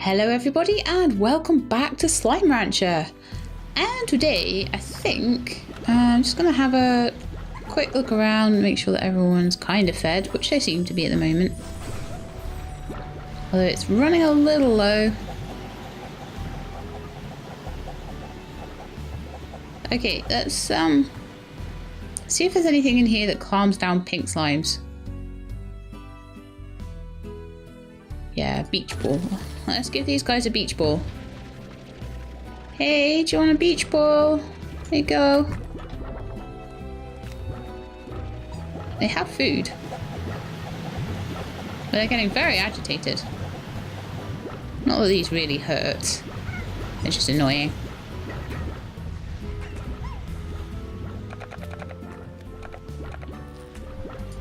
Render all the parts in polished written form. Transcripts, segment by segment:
Hello everybody and welcome back to Slime Rancher. And today I think I'm just going to have a quick look around and make sure that everyone's kind of fed, which they seem to be at the moment. Although it's running a little low. Okay, let's see if there's anything in here that calms down pink slimes. Yeah, beach ball. Let's give these guys a beach ball. Hey, do you want a beach ball? There you go. They have food. But they're getting very agitated. Not that these really hurt. They're just annoying.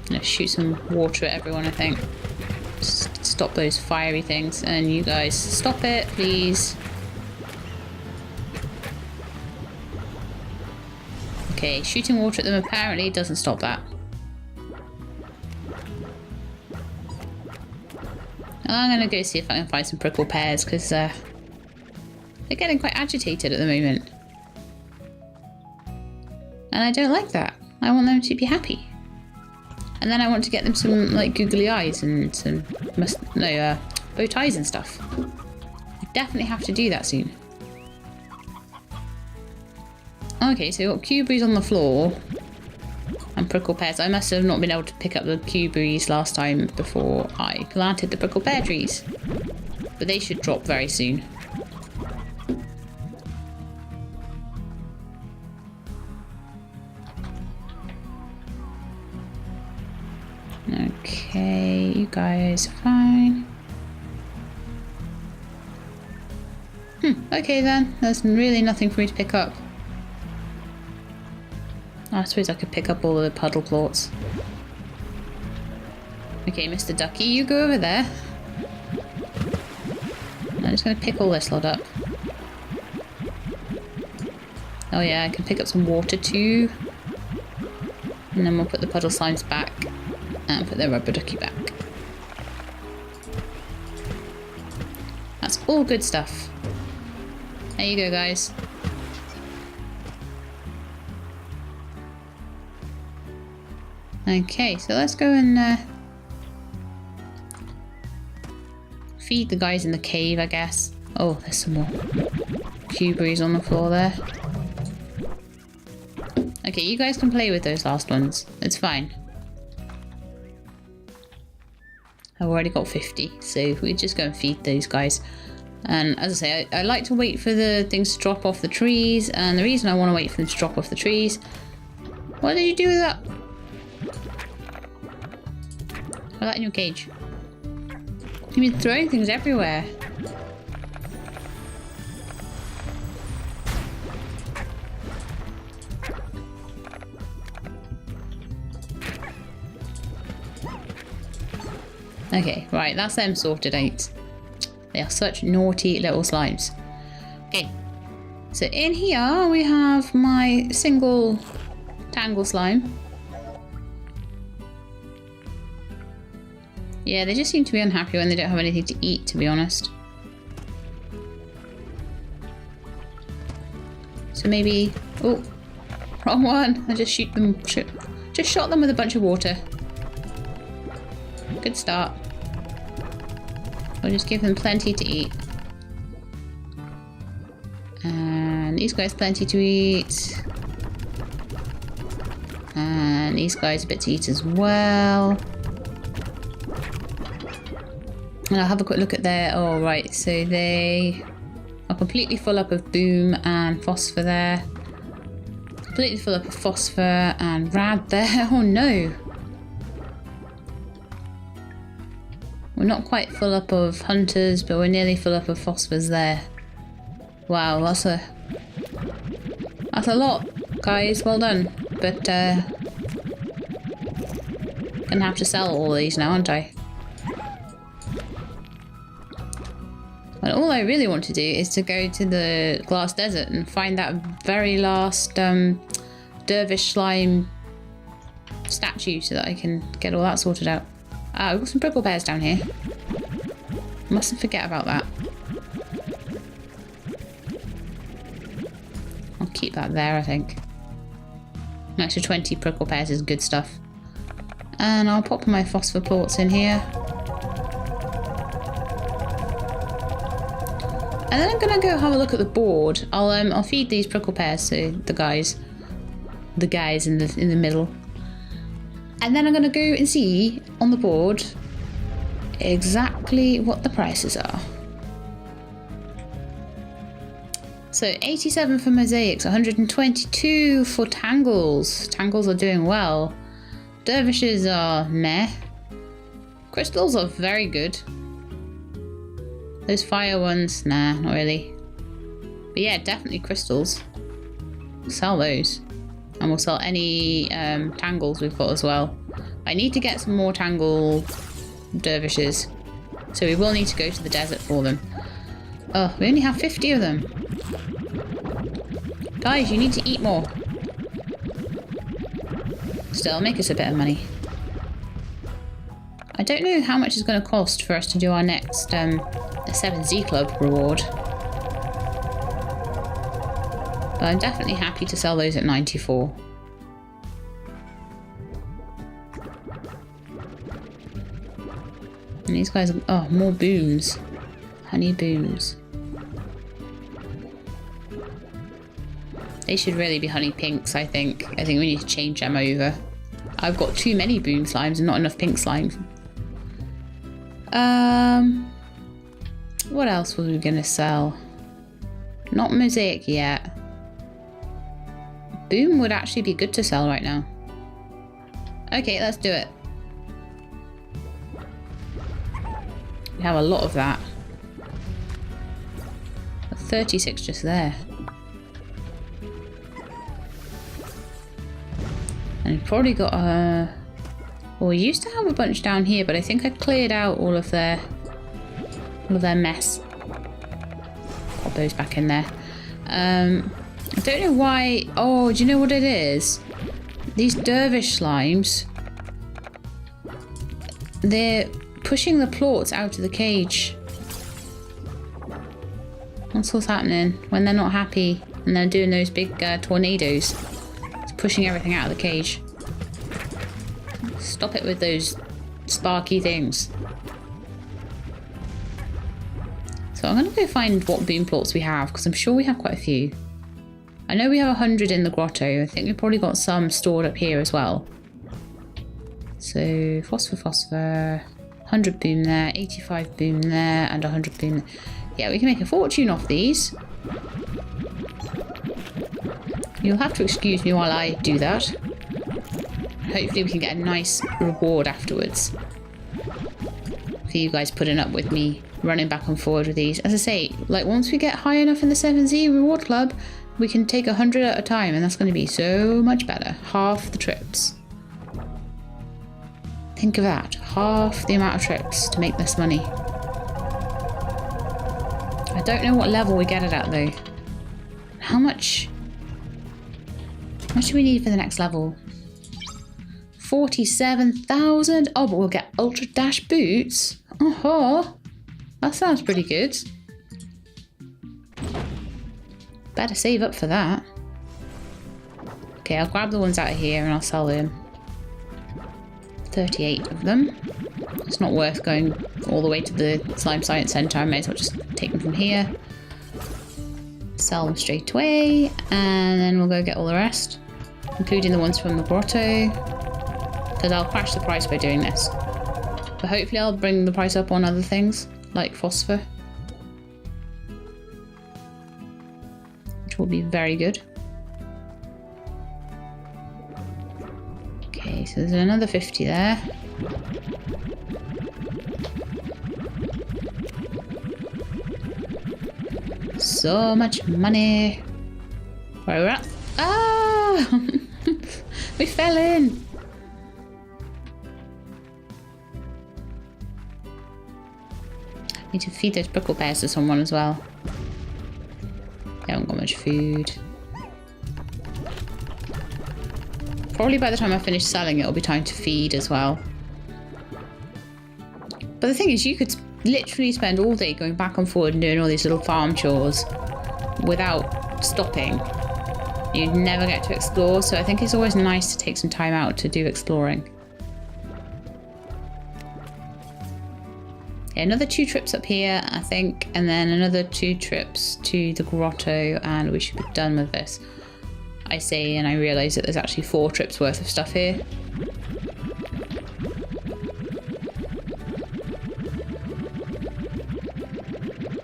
I'm gonna shoot some water at everyone, I think. Stop those fiery things, and you guys stop it, please. Okay, shooting water at them apparently doesn't stop that. I'm gonna go see if I can find some prickle pears because they're getting quite agitated at the moment, and I don't like that. I want them to be happy. And then I want to get them some like googly eyes and some bow ties and stuff. I definitely have to do that soon. Okay, so we've got cuberries on the floor and prickle pears. I must have not been able to pick up the cuberries last time before I planted the prickle pear trees. But they should drop very soon. Okay, you guys are fine. Okay then, there's really nothing for me to pick up. I suppose I could pick up all of the puddle plorts. Okay, Mr. Ducky, you go over there. I'm just going to pick all this lot up. Oh yeah, I can pick up some water too. And then we'll put the puddle slimes back. And put their rubber ducky back. That's all good stuff. There you go, guys. Okay, so let's go and feed the guys in the cave, I guess. Oh, there's some more cuberries on the floor there. Okay, you guys can play with those last ones. It's fine. I've already got 50, so we just go and feed those guys. And as I say, I like to wait for the things to drop off the trees, and the reason I want to wait for them to drop off the trees... What did you do with that? Put that in your cage. You've been throwing things everywhere. Okay, right, that's them sorted out. They are such naughty little slimes. Okay, so in here we have my single tangle slime. Yeah, they just seem to be unhappy when they don't have anything to eat, to be honest. So maybe... Oh, wrong one. I just just shot them with a bunch of water. Good start. I'll just give them plenty to eat. And these guys plenty to eat. And these guys a bit to eat as well. And I'll have a quick look at their... Oh, right. So they are completely full up of boom and phosphor there. Completely full up of phosphor and rad there. Oh, no. We're not quite full up of hunters, but we're nearly full up of phosphors there. Wow, that's a lot, guys. Well done. But gonna have to sell all these now, aren't I? And all I really want to do is to go to the glass desert and find that very last dervish slime statue so that I can get all that sorted out. Ah, we've got some prickle pears down here. Mustn't forget about that. keep that there, I think. An extra 20 prickle pears is good stuff. And I'll pop my phosphor plorts in here. And then I'm gonna go have a look at the board. I'll feed these prickle pears to the guys in the middle. And then I'm gonna go and see on the board exactly what the prices are. So 87 for mosaics, 122 for tangles. Tangles are doing well. Dervishes are meh. Crystals are very good. Those fire ones, nah, not really. But yeah, definitely crystals. We'll sell those. And we'll sell any tangles we've got as well. I need to get some more tangle dervishes. So we will need to go to the desert for them. Oh, we only have 50 of them. Guys, you need to eat more. Still, make us a bit of money. I don't know how much it's going to cost for us to do our next 7Z Club reward. But I'm definitely happy to sell those at 94. And these guys are... oh, more booms. Honey booms. They should really be honey pinks, I think. I think we need to change them over. I've got too many boom slimes and not enough pink slimes. What else were we going to sell? Not mosaic yet. Boom would actually be good to sell right now. Okay, let's do it. We have a lot of that. 36 just there. And we've probably got a... well, we used to have a bunch down here, but I think I cleared out all of their mess. Pop those back in there. I don't know why... oh, do you know what it is? These dervish slimes, they're pushing the plorts out of the cage. That's what's happening when they're not happy and they're doing those big tornadoes. It's pushing everything out of the cage. Stop it with those sparky things. So I'm going to go find what boom plorts we have, because I'm sure we have quite a few. I know we have 100 in the grotto. I think we've probably got some stored up here as well. So phosphor, 100 boom there, 85 boom there, and 100 boom there. Yeah, we can make a fortune off these. You'll have to excuse me while I do that. Hopefully we can get a nice reward afterwards. For you guys putting up with me running back and forward with these. As I say, like once we get high enough in the 7Z reward club, we can take 100 at a time, and that's going to be so much better. Half the trips. Think of that. Half the amount of trips to make this money. I don't know what level we get it at though. How much do we need for the next level? 47,000? Oh, but we'll get Ultra Dash boots. Oh, that sounds pretty good. Better save up for that. Okay, I'll grab the ones out of here and I'll sell them. 38 of them. It's not worth going all the way to the Slime Science Centre. I may as well just take them from here. Sell them straight away. And then we'll go get all the rest. Including the ones from the grotto. Because I'll crash the price by doing this. But hopefully I'll bring the price up on other things. Like phosphor. Which will be very good. Okay, so there's another 50 there. So much money. Where are we at? Ah! We fell in. Need to feed those prickle pears to someone as well. They haven't got much food. Probably by the time I finish selling, it'll be time to feed as well. But the thing is, you could literally spend all day going back and forward and doing all these little farm chores without stopping. You never get to explore, so I think it's always nice to take some time out to do exploring. Yeah, another 2 trips up here, I think, and then another 2 trips to the grotto, and we should be done with this. I say, and I realise that there's actually 4 trips worth of stuff here.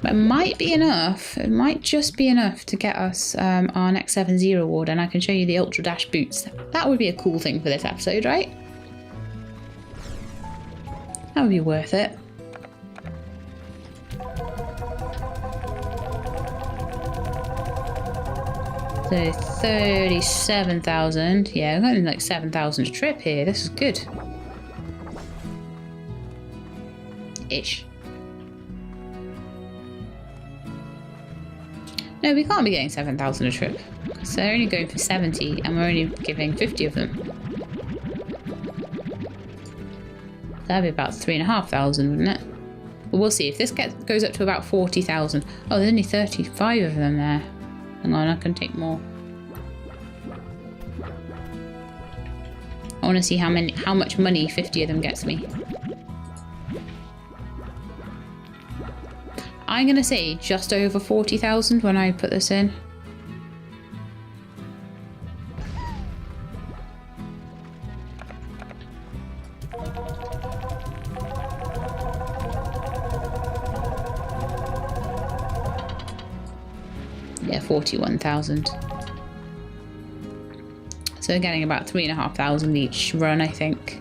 But it might be enough, it might just be enough to get us our next 7Z reward, and I can show you the Ultra Dash boots. That would be a cool thing for this episode, right? That would be worth it. So 37,000. Yeah, I've got like 7,000 a trip here. This is good. Ish. No, we can't be getting 7,000 a trip. So they're only going for 70 and we're only giving 50 of them. That'd be about 3,500, wouldn't it? But we'll see. If this goes up to about 40,000. Oh, there's only 35 of them there. Hang on, I can take more. I want to see how much money 50 of them gets me. I'm going to say just over 40,000 when I put this in. Yeah, 41,000. So we're getting about 3,500 each run, I think.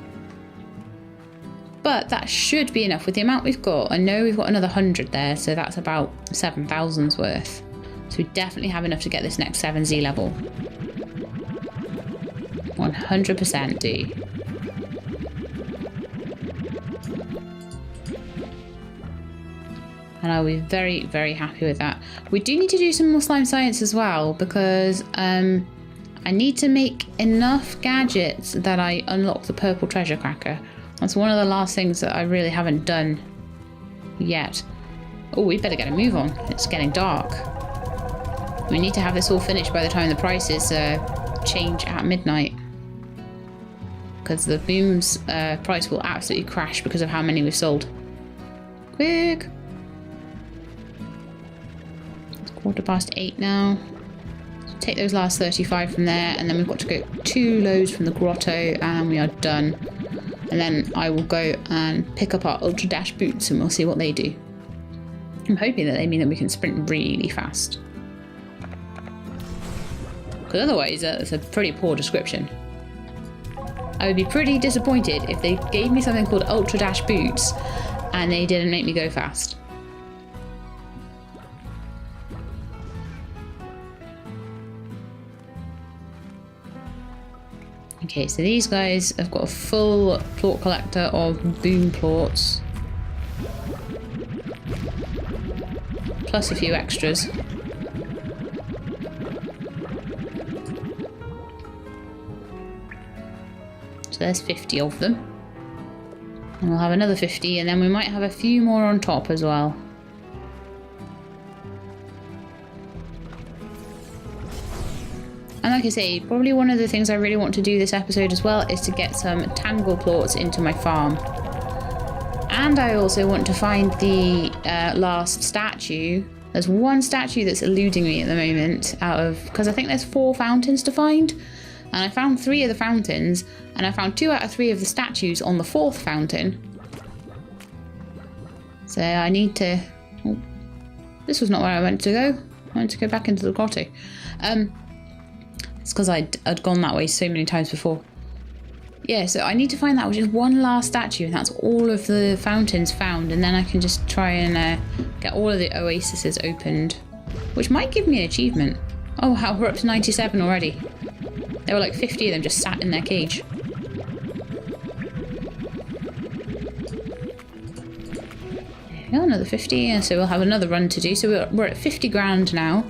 But that should be enough with the amount we've got. I know we've got another 100 there, so that's about 7,000's worth. So we definitely have enough to get this next 7Z level. 100% do. And I'll be very, very happy with that. We do need to do some more slime science as well, because I need to make enough gadgets that I unlock the purple treasure cracker. That's one of the last things that I really haven't done yet. Oh, we better get a move on. It's getting dark. We need to have this all finished by the time the prices change at midnight. Because the boom's price will absolutely crash because of how many we've sold. Quick! 8:15 now. Take those last 35 from there, and then we've got to go 2 loads from the grotto, and we are done. And then I will go and pick up our Ultra Dash boots, and we'll see what they do. I'm hoping that they mean that we can sprint really fast. Because otherwise, that's a pretty poor description. I would be pretty disappointed if they gave me something called Ultra Dash boots, and they didn't make me go fast. Okay, so these guys have got a full plort collector of boom plorts. Plus a few extras. So there's 50 of them. And we'll have another 50, and then we might have a few more on top as well. And like I say, probably one of the things I really want to do this episode as well is to get some tangle plorts into my farm. And I also want to find the last statue. There's one statue that's eluding me at the moment because I think there's 4 fountains to find. And I found 3 of the fountains, and I found 2 out of 3 of the statues on the 4th fountain. So I need to... Oh, this was not where I went to go. I went to go back into the grotto. It's because I'd gone that way so many times before. Yeah, so I need to find that, which is one last statue, and that's all of the fountains found, and then I can just try and get all of the oases opened, which might give me an achievement. Oh wow, we're up to 97 already. There were like 50 of them just sat in their cage. There we go, another 50, and so we'll have another run to do. So we're at 50 grand now.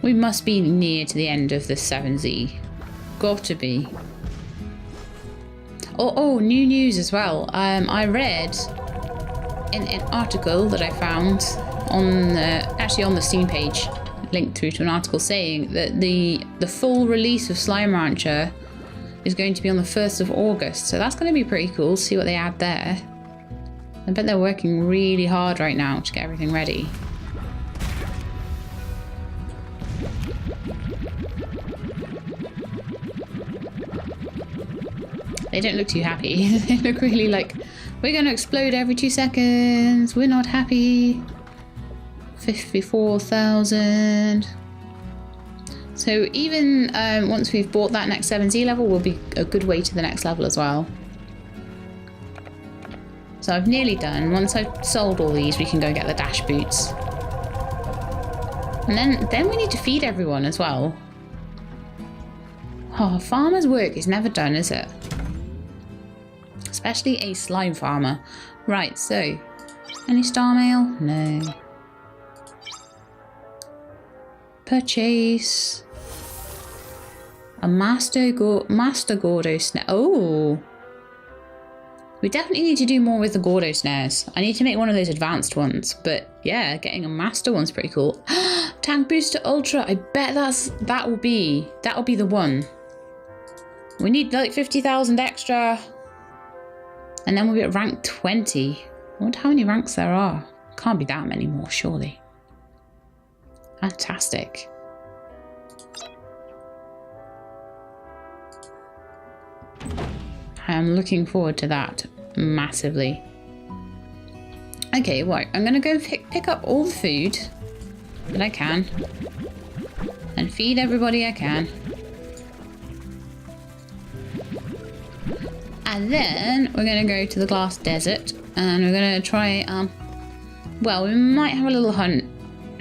We must be near to the end of the 7Z. Got to be. Oh, new news as well. I read in an article that I found actually on the Steam page, linked through to an article saying that the full release of Slime Rancher is going to be on the 1st of August. So that's going to be pretty cool. See what they add there. I bet they're working really hard right now to get everything ready. They don't look too happy. They look really like, we're going to explode every 2 seconds. We're not happy. 54,000. So even once we've bought that next 7Z level, will be a good way to the next level as well. So I've nearly done. Once I've sold all these, we can go get the dash boots. And then we need to feed everyone as well. Oh, farmer's work is never done, is it? Especially a slime farmer. Right, so any star mail? No. Purchase a Master Gordo snare. Oh, we definitely need to do more with the Gordo snares. I need to make one of those advanced ones, but yeah, getting a master one's pretty cool. Tank booster ultra. I bet that will be the one. We need like 50,000 extra, and then we'll be at rank 20. I wonder how many ranks there are. Can't be that many more, surely. Fantastic. I'm looking forward to that massively. Okay, right. I'm going to go pick up all the food that I can and feed everybody I can. And then we're going to go to the glass desert and we're going to try, well, we might have a little hunt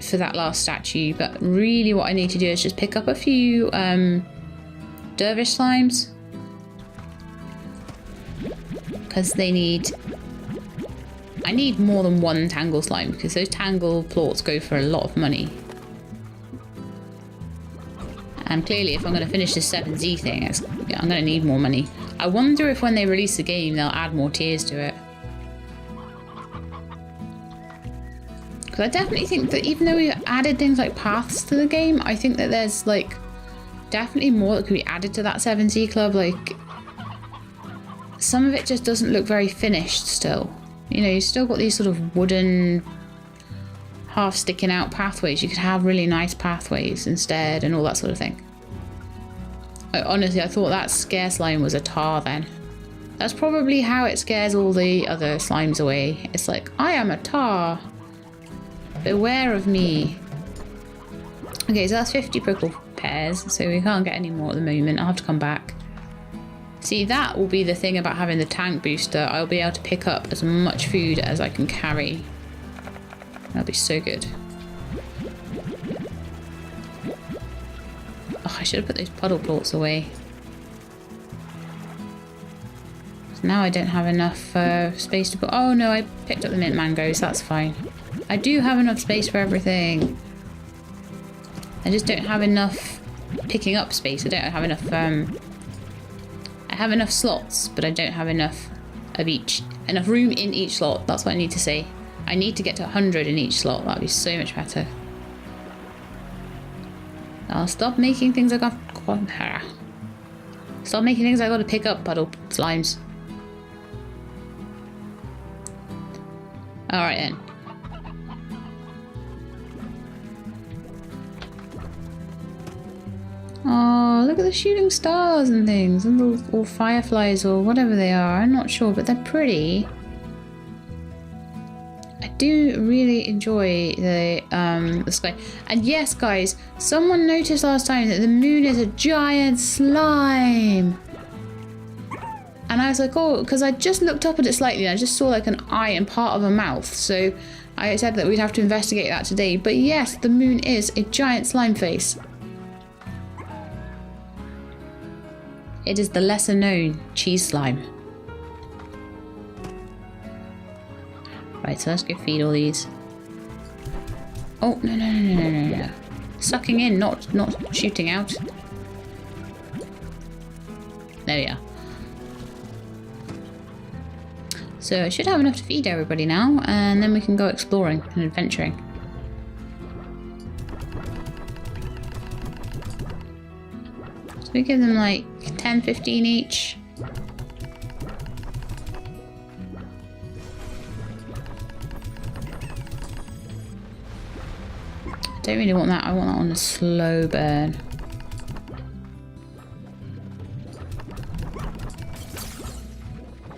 for that last statue, but really what I need to do is just pick up a few dervish slimes, because I need more than one tangle slime, because those tangle plorts go for a lot of money. And clearly if I'm going to finish this 7Z thing, I'm going to need more money. I wonder if when they release the game they'll add more tiers to it. Because I definitely think that even though we've added things like paths to the game, I think that there's like definitely more that could be added to that 7Z club. Like some of it just doesn't look very finished still. You know, you've still got these sort of wooden half sticking out pathways. You could have really nice pathways instead and all that sort of thing. Honestly, I thought that scare slime was a tar then. That's probably how it scares all the other slimes away. It's like, I am a tar. Beware of me. Okay, so that's 50 prickle pears, so we can't get any more at the moment. I'll have to come back. See, that will be the thing about having the tank booster. I'll be able to pick up as much food as I can carry. That'll be so good. Oh, I should have put those puddle plorts away. So now I don't have enough space to put... Oh no, I picked up the mint mangoes, that's fine. I do have enough space for everything. I just don't have enough picking up space. I don't have enough... I have enough slots, but I don't have enough of each. Enough room in each slot, that's what I need to say. I need to get to 100 in each slot. That'd be so much better. I'll stop making things I got... Stop making things I gotta pick up, puddle slimes. Alright then. Oh, look at the shooting stars and things, and or fireflies or whatever they are. I'm not sure, but they're pretty. I do really enjoy the sky. And yes, guys, someone noticed last time that the moon is a giant slime. And I was like, oh, because I just looked up at it slightly and I just saw like an eye and part of a mouth. So I said that we'd have to investigate that today. But yes, the moon is a giant slime face. It is the lesser known cheese slime. Right, so let's go feed all these. Oh, no. Sucking in, not shooting out. There we are. So I should have enough to feed everybody now, and then we can go exploring and adventuring. So we give them like 10, 15 each. I don't really want that. I want that on a slow burn.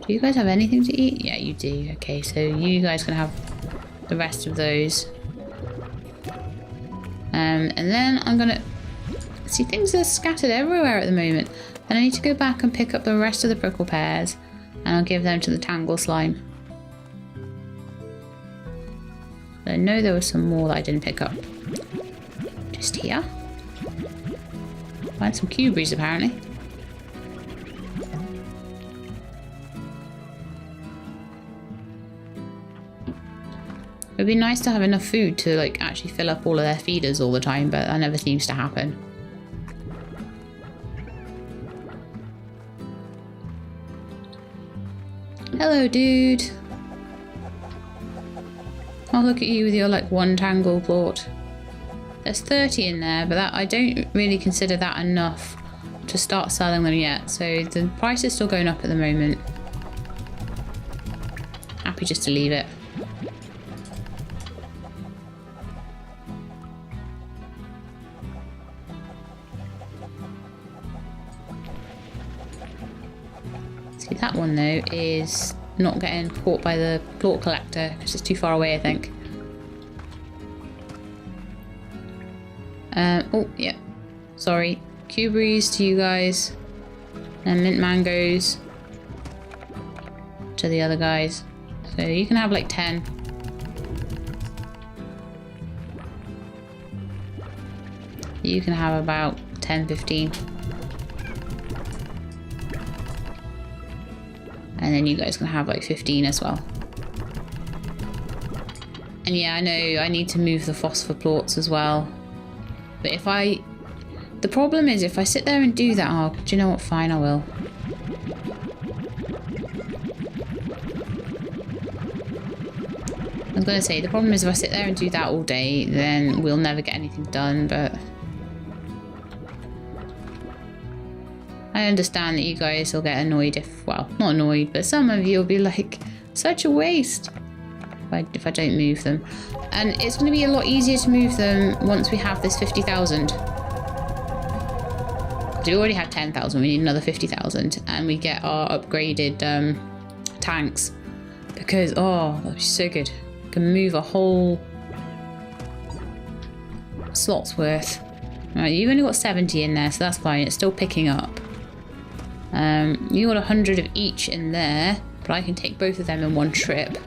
Do you guys have anything to eat? Yeah, you do. Okay, so you guys can have the rest of those. And then I'm gonna... See, things are scattered everywhere at the moment. And I need to go back and pick up the rest of the prickle pears. And I'll give them to the tangle slime. I know there was some more that I didn't pick up. Just here. Find some cuberies apparently. It'd be nice to have enough food to like actually fill up all of their feeders all the time, but that never seems to happen. Hello, dude. Oh, look at you with your like one tangle plort. There's 30 in there, but that I don't really consider that enough to start selling them yet. So the price is still going up at the moment. Happy just to leave it. See, that one though is not getting caught by the plort collector because it's too far away, I think. Oh, yeah. Sorry. Cuberies to you guys. And mint mangoes to the other guys. So you can have like 10. You can have about 10, 15. And then you guys can have like 15 as well. And yeah, I know I need to move the phosphor plorts as well. But if the problem is if I sit there and do that, oh, do you know what? Fine, I will. I was going to say, the problem is if I sit there and do that all day, then we'll never get anything done, but... I understand that you guys will get annoyed if, well, not annoyed, but some of you will be like, such a waste if I don't move them. And it's going to be a lot easier to move them once we have this 50,000. We already have 10,000, we need another 50,000, and we get our upgraded tanks. Because, oh, that'd be so good. We can move a whole slot's worth. Right, you've only got 70 in there, so that's fine, it's still picking up. You got 100 of each in there, but I can take both of them in one trip.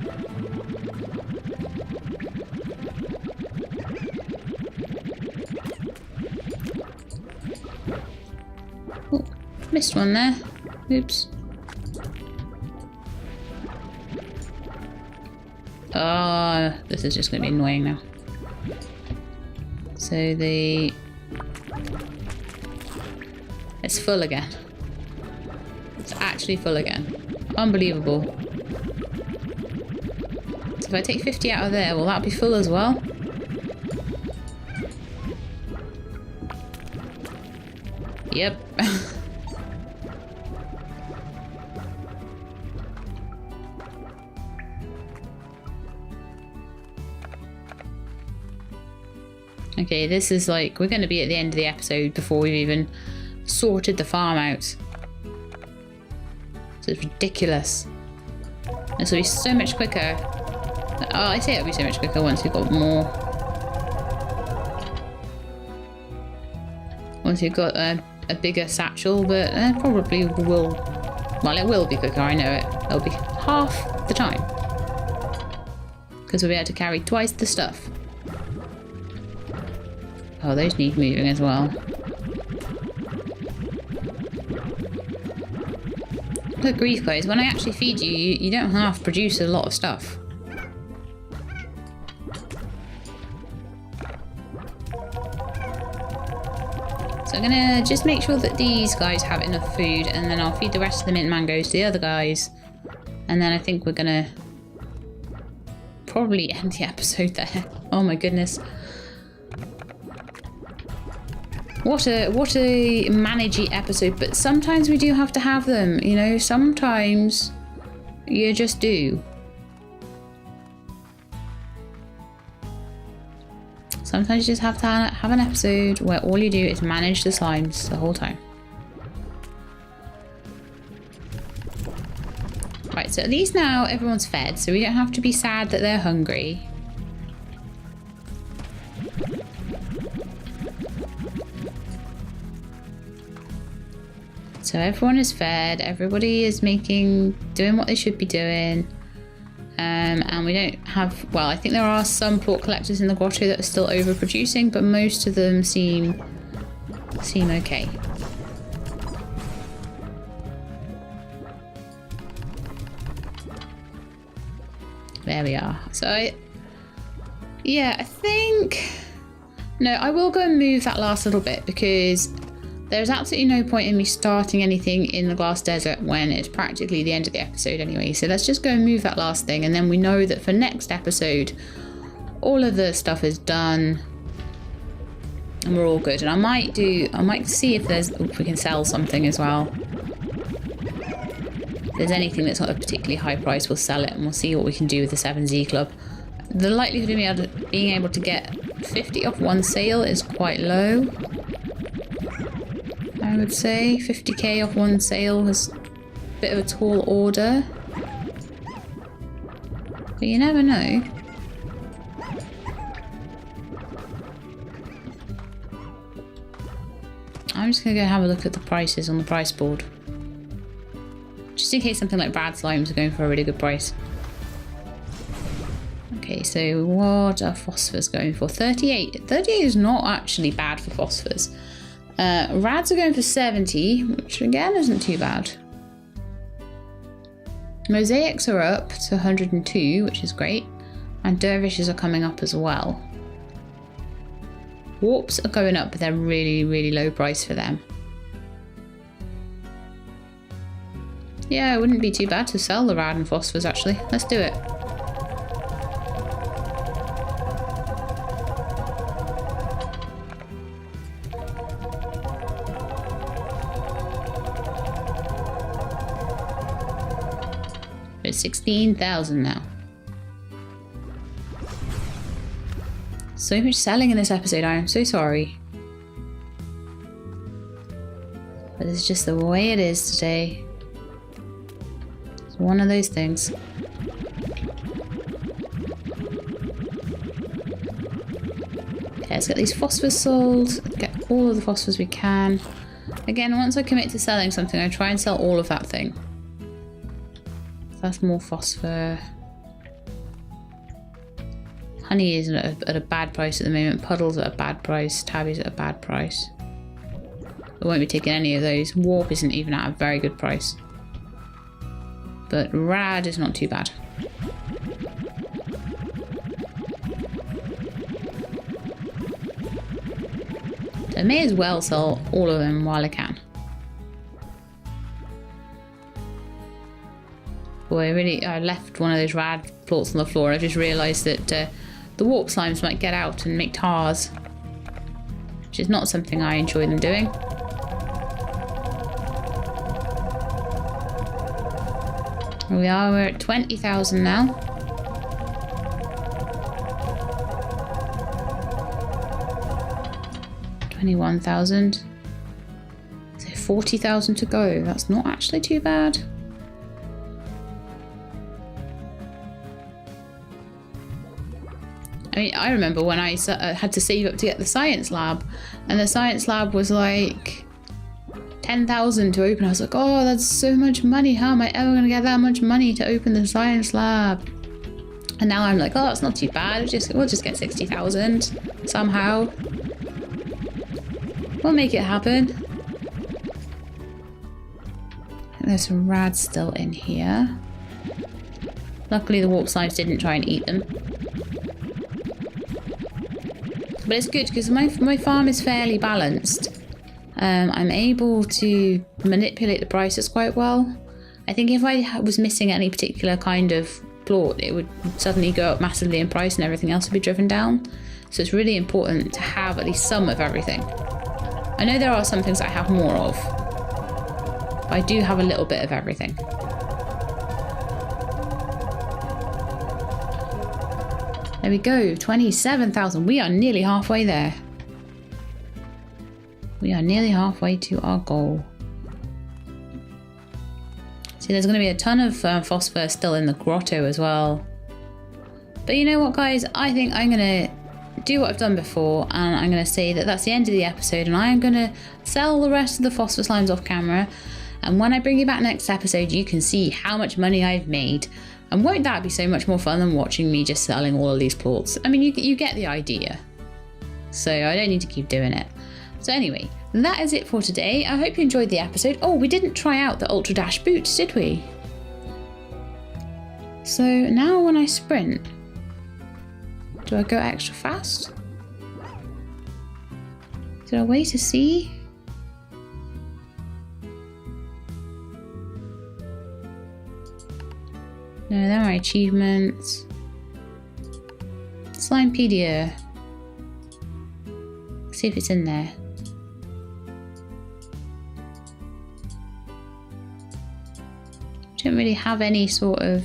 Oh, missed one there. Oops. Oh, this is just going to be annoying now. So it's full again. It's actually full again. Unbelievable. So if I take 50 out of there, will that be full as well? Yep. Okay, this is like, we're going to be at the end of the episode before we've even sorted the farm out. So it's ridiculous. This will be so much quicker. Oh, I say it'll be so much quicker once we've got more. Once you've got a bigger satchel, but probably will... Well, it will be quicker, I know it. It'll be half the time. Because we'll be able to carry twice the stuff. Oh, those need moving as well. Good grief, guys. When I actually feed you, you don't half produce a lot of stuff. So I'm gonna just make sure that these guys have enough food, and then I'll feed the rest of the mint mangoes to the other guys. And then I think we're gonna probably end the episode there. Oh my goodness. What a managey episode, but sometimes we do have to have them, you know, sometimes you just do. Sometimes you just have to have an episode where all you do is manage the slimes the whole time. Right, so at least now everyone's fed, so we don't have to be sad that they're hungry. So everyone is fed, everybody is doing what they should be doing. And we don't have, well, I think there are some plort collectors in the grotto that are still overproducing, but most of them seem okay. There we are. So I think, no, I will go and move that last little bit because there's absolutely no point in me starting anything in the glass desert when it's practically the end of the episode anyway. So let's just go and move that last thing, and then we know that for next episode, all of the stuff is done and we're all good. And I might see if we can sell something as well. If there's anything that's not a particularly high price, we'll sell it and we'll see what we can do with the 7Z Club. The likelihood of me being able to get 50 off one sale is quite low. I would say 50k off one sale is a bit of a tall order, but you never know. I'm just gonna go have a look at the prices on the price board, just in case something like bad slimes are going for a really good price. Okay, so what are phosphors going for? 38. 38 is not actually bad for phosphors. Rads are going for 70, which again isn't too bad. Mosaics are up to 102, which is great. And dervishes are coming up as well. Warps are going up, but they're really, really low price for them. Yeah, it wouldn't be too bad to sell the rad and phosphors actually. Let's do it. It's 16,000 now. So much selling in this episode, I am so sorry. But it's just the way it is today. It's one of those things. Okay, let's get these phosphors sold. Get all of the phosphors we can. Again, once I commit to selling something, I try and sell all of that thing. That's more phosphor. Honey is at a bad price at the moment. Puddles at a bad price. Tabby's at a bad price. I won't be taking any of those. Warp isn't even at a very good price. But rad is not too bad. So I may as well sell all of them while I can. Boy, I left one of those rad plorts on the floor. I just realised that the warp slimes might get out and make tars, which is not something I enjoy them doing. Here we are, we're at 20,000 now. $21,000. So 40,000 to go. That's not actually too bad. I mean, I remember when I had to save up to get the science lab, and the science lab was like 10,000 to open. I was like, oh, that's so much money. How am I ever going to get that much money to open the science lab? And now I'm like, oh, that's not too bad. We'll just get 60,000 somehow. We'll make it happen. I think there's some rads still in here. Luckily, the warp slimes didn't try and eat them. But it's good because my farm is fairly balanced. I'm able to manipulate the prices quite well. I think if I was missing any particular kind of plort, it would suddenly go up massively in price and everything else would be driven down. So it's really important to have at least some of everything. I know there are some things I have more of, but I do have a little bit of everything. There we go, 27,000. We are nearly halfway there. We are nearly halfway to our goal. See, there's going to be a ton of phosphor still in the grotto as well. But you know what, guys? I think I'm going to do what I've done before, and I'm going to say that that's the end of the episode, and I am going to sell the rest of the phosphor slimes off camera. And when I bring you back next episode, you can see how much money I've made. And won't that be so much more fun than watching me just selling all of these plorts? I mean, you get the idea. So I don't need to keep doing it. So anyway, that is it for today. I hope you enjoyed the episode. Oh, we didn't try out the Ultra Dash boots, did we? So now when I sprint, do I go extra fast? Is there a way to see? No, they're my achievements. Slimepedia. Let's see if it's in there. Don't really have any sort of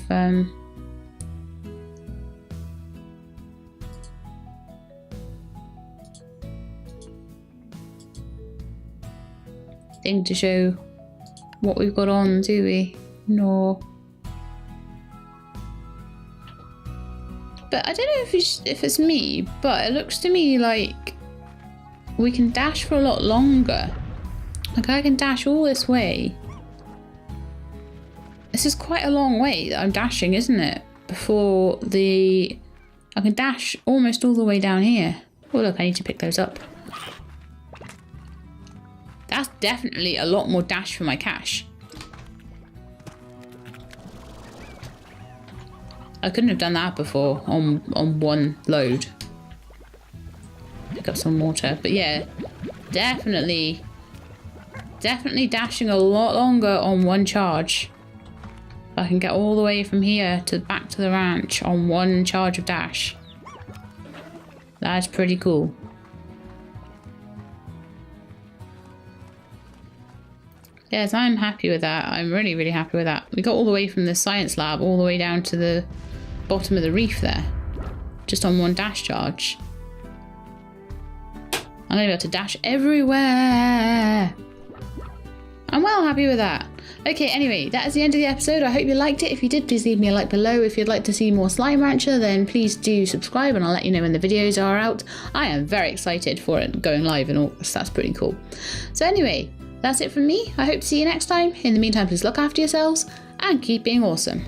thing to show what we've got on, do we? No. But I don't know if it's me, but it looks to me like we can dash for a lot longer. Like I can dash all this way. This is quite a long way that I'm dashing, isn't it? Before I can dash almost all the way down here. Oh look, I need to pick those up. That's definitely a lot more dash for my cash. I couldn't have done that before on one load. Pick up some water. But yeah, definitely dashing a lot longer on one charge. I can get all the way from here to back to the ranch on one charge of dash. That's pretty cool. Yes, I'm happy with that. I'm really, really happy with that. We got all the way from the science lab all the way down to the bottom of the reef there. Just on one dash charge. I'm going to be able to dash everywhere. I'm well happy with that. Okay, anyway, that is the end of the episode. I hope you liked it. If you did, please leave me a like below. If you'd like to see more Slime Rancher, then please do subscribe and I'll let you know when the videos are out. I am very excited for it going live in August. That's pretty cool. So anyway, that's it from me. I hope to see you next time. In the meantime, please look after yourselves and keep being awesome.